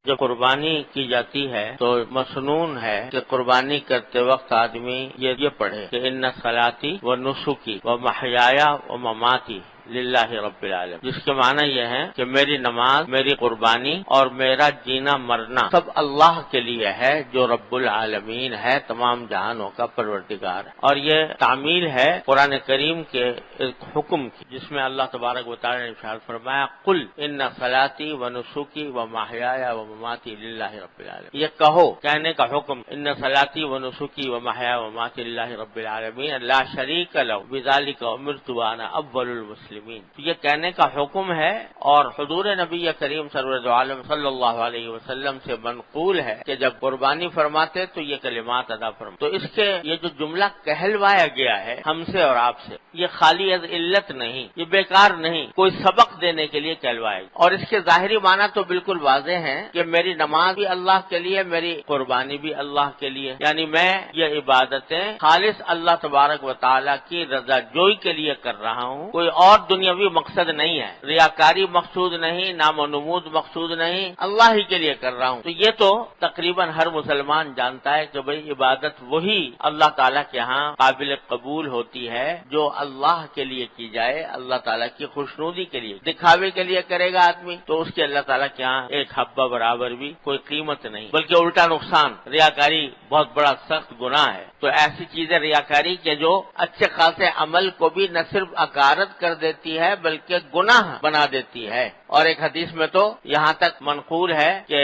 جب قربانی کی جاتی ہے تو مسنون ہے کہ قربانی کرتے وقت آدمی یہ پڑھے کہ ان صلاتی و نسکی و محیایا و مماتی للہ رب العالمین، جس کے معنی یہ ہے کہ میری نماز، میری قربانی اور میرا جینا مرنا سب اللہ کے لیے ہے جو رب العالمین ہے، تمام جہانوں کا پروردگار ہے۔ اور یہ تعمیل ہے قرآن کریم کے ایک حکم کی، جس میں اللہ تبارک و تعالی نے ارشاد فرمایا قل ان صلاتی و نسکی و محیایا و مماتی للہ رب العالمین۔ یہ کہو، کہنے کا حکم، ان صلاتی و نسکی و محیایا و مماتی للہ رب العالمین لا شریک لہ بذلک امرت وانا اول المسلمین۔ تو یہ کہنے کا حکم ہے، اور حضور نبی کریم سرور عالم صلی اللہ علیہ وسلم سے منقول ہے کہ جب قربانی فرماتے تو یہ کلمات ادا فرماتے۔ تو اس کے یہ جو جملہ کہلوایا گیا ہے ہم سے اور آپ سے، یہ خالی از علت نہیں، یہ بیکار نہیں، کوئی سبق دینے کے لیے کہلوایا گیا۔ اور اس کے ظاہری معنی تو بالکل واضح ہیں کہ میری نماز بھی اللہ کے لیے، میری قربانی بھی اللہ کے لیے، یعنی میں یہ عبادتیں خالص اللہ تبارک و تعالیٰ کی رضا جوئی کے لیے کر رہا ہوں، کوئی اور دنیاوی مقصد نہیں ہے، ریاکاری مقصود نہیں، نام و نمود مقصود نہیں، اللہ ہی کے لیے کر رہا ہوں۔ تو یہ تو تقریباً ہر مسلمان جانتا ہے کہ بھئی عبادت وہی اللہ تعالیٰ کے ہاں قابل قبول ہوتی ہے جو اللہ کے لیے کی جائے، اللہ تعالیٰ کی خوشنودی کے لیے۔ دکھاوے کے لیے کرے گا آدمی تو اس کے اللہ تعالیٰ کے ہاں ایک حبہ برابر بھی کوئی قیمت نہیں، بلکہ الٹا نقصان۔ ریاکاری بہت بڑا سخت گناہ ہے، تو ایسی چیزیں ریاکاری کے جو اچھے خاصے عمل کو بھی نہ صرف اکارت کر دیتی ہے بلکہ گناہ بنا دیتی ہے۔ اور ایک حدیث میں تو یہاں تک منقول ہے کہ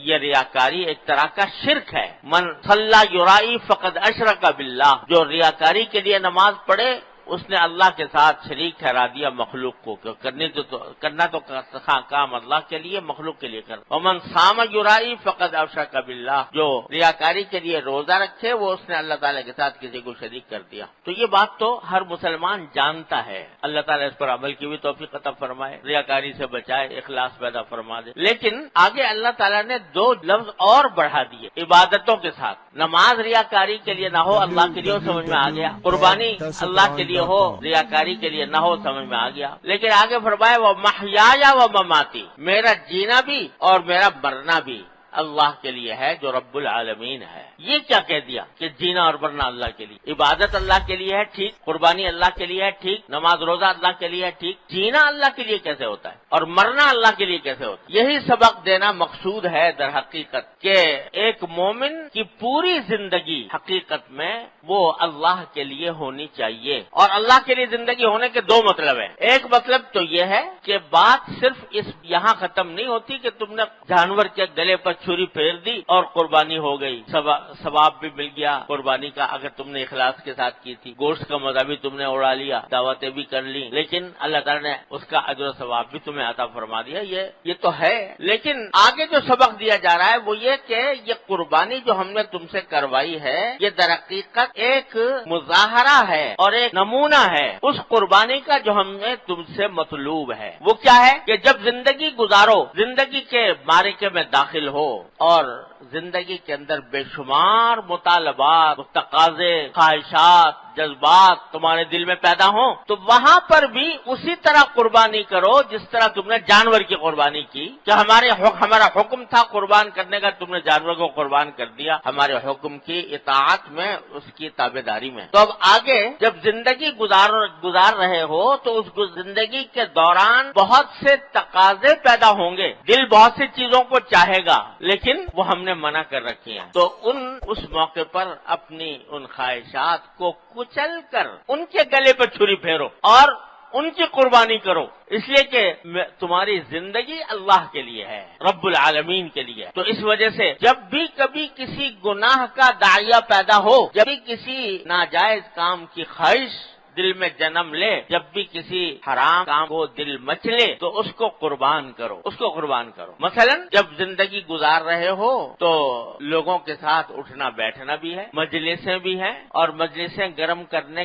یہ ریاکاری ایک طرح کا شرک ہے۔ من صلی یرائی فقد اشرک باللہ، جو ریاکاری کے لیے نماز پڑھے اس نے اللہ کے ساتھ شریک ٹھہرا دیا مخلوق کو، کرنا تو کام اللہ کے لیے، مخلوق کے لیے کرنا۔ ومن صام یرائی فقد اشرک باللہ، جو ریاکاری کے لیے روزہ رکھے وہ اس نے اللہ تعالیٰ کے ساتھ کسی کو شریک کر دیا۔ تو یہ بات تو ہر مسلمان جانتا ہے، اللہ تعالیٰ اس پر عمل کی بھی توفیق عطا فرمائے، ریاکاری سے بچائے، اخلاص پیدا فرما دے۔ لیکن آگے اللہ تعالیٰ نے دو لفظ اور بڑھا دیے عبادتوں کے ساتھ۔ نماز ریاکاری کے لیے نہ ہو، اللہ کے لیے سمجھ میں آ گیا، قربانی اللہ کے لیے ہو، ریاکاری کے لیے نہ ہو، سمجھ میں آ گیا۔ لیکن آگے فرمایا وہ محیایا و مماتی، میرا جینا بھی اور میرا مرنا بھی اللہ کے لیے ہے جو رب العالمین ہے۔ یہ کیا کہہ دیا کہ جینا اور مرنا اللہ کے لیے، عبادت اللہ کے لیے ہے ٹھیک، قربانی اللہ کے لیے ہے ٹھیک، نماز روزہ اللہ کے لیے ہے ٹھیک، جینا اللہ کے لیے کیسے ہوتا ہے اور مرنا اللہ کے لیے کیسے ہوتا ہے؟ یہی سبق دینا مقصود ہے در حقیقت کہ ایک مومن کی پوری زندگی حقیقت میں وہ اللہ کے لیے ہونی چاہیے۔ اور اللہ کے لیے زندگی ہونے کے دو مطلب ہیں۔ ایک مطلب تو یہ ہے کہ بات صرف اس یہاں ختم نہیں ہوتی کہ تم نے جانور کے گلے پر چھری پھیر دی اور قربانی ہو گئی، ثواب بھی مل گیا قربانی کا اگر تم نے اخلاص کے ساتھ کی تھی، گوشت کا مزہ بھی تم نے اڑا لیا، دعوتیں بھی کر لی، لیکن اللہ تعالیٰ نے اس کا اجر و ثواب بھی تمہیں عطا فرما دیا۔ یہ تو ہے، لیکن آگے جو سبق دیا جا رہا ہے وہ یہ کہ یہ قربانی جو ہم نے تم سے کروائی ہے یہ در حقیقت ایک مظاہرہ ہے اور ایک نمونہ ہے اس قربانی کا جو ہم نے تم سے مطلوب ہے۔ وہ کیا ہے کہ جب زندگی گزارو، زندگی کے معرکے میں داخل ہو اور زندگی کے اندر بے شمار مطالبات، تقاضے، خواہشات، جذبات تمہارے دل میں پیدا ہوں تو وہاں پر بھی اسی طرح قربانی کرو جس طرح تم نے جانور کی قربانی کی کہ ہمارا حکم تھا قربان کرنے کا، تم نے جانور کو قربان کر دیا ہمارے حکم کی اطاعت میں، اس کی تابعداری میں۔ تو اب آگے جب زندگی گزار رہے ہو تو اس زندگی کے دوران بہت سے تقاضے پیدا ہوں گے، دل بہت سی چیزوں کو چاہے گا لیکن وہ ہم نے منع کر رکھی ہیں۔ تو اس موقع پر اپنی ان خواہشات کو کچل کر ان کے گلے پر چھری پھیرو اور ان کی قربانی کرو، اس لیے کہ تمہاری زندگی اللہ کے لیے ہے، رب العالمین کے لیے۔ تو اس وجہ سے جب بھی کبھی کسی گناہ کا داعیہ پیدا ہو، جب بھی کسی ناجائز کام کی خواہش دل میں جنم لے، جب بھی کسی حرام کام کو دل مچلے تو اس کو قربان کرو، اس کو قربان کرو۔ مثلا جب زندگی گزار رہے ہو تو لوگوں کے ساتھ اٹھنا بیٹھنا بھی ہے، مجلسیں بھی ہیں، اور مجلسیں گرم کرنے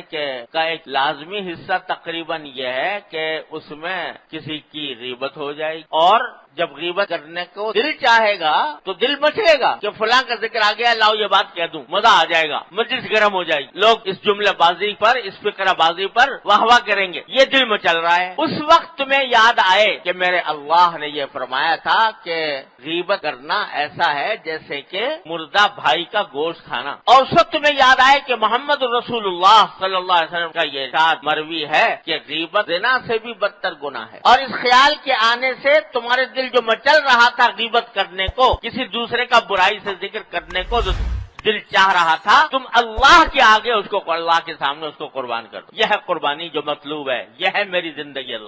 کا ایک لازمی حصہ تقریباً یہ ہے کہ اس میں کسی کی غیبت ہو جائے اور جب غیبت کرنے کو دل چاہے گا تو دل مچلے گا کہ فلاں کا ذکر آ گیا، لاؤ یہ بات کہہ دوں، مزہ آ جائے گا، مجلس گرم ہو جائے گی، لوگ اس جملہ بازی پر، اس فکرہ بازی پر واہ واہ کریں گے، یہ دل میں چل رہا ہے۔ اس وقت تمہیں یاد آئے کہ میرے اللہ نے یہ فرمایا تھا کہ غیبت کرنا ایسا ہے جیسے کہ مردہ بھائی کا گوشت کھانا، اور اس وقت تمہیں یاد آئے کہ محمد رسول اللہ صلی اللہ علیہ وسلم کا یہ ارشاد مروی ہے کہ غیبت زنا سے بھی بدتر گناہ ہے، اور اس خیال کے آنے سے تمہارے دل جو مچل رہا تھا غیبت کرنے کو، کسی دوسرے کا برائی سے ذکر کرنے کو جو دل چاہ رہا تھا، تم اللہ کے آگے اس کو، اللہ کے سامنے اس کو قربان کر دو۔ یہ ہے قربانی جو مطلوب ہے، یہ ہے میری زندگی اللہ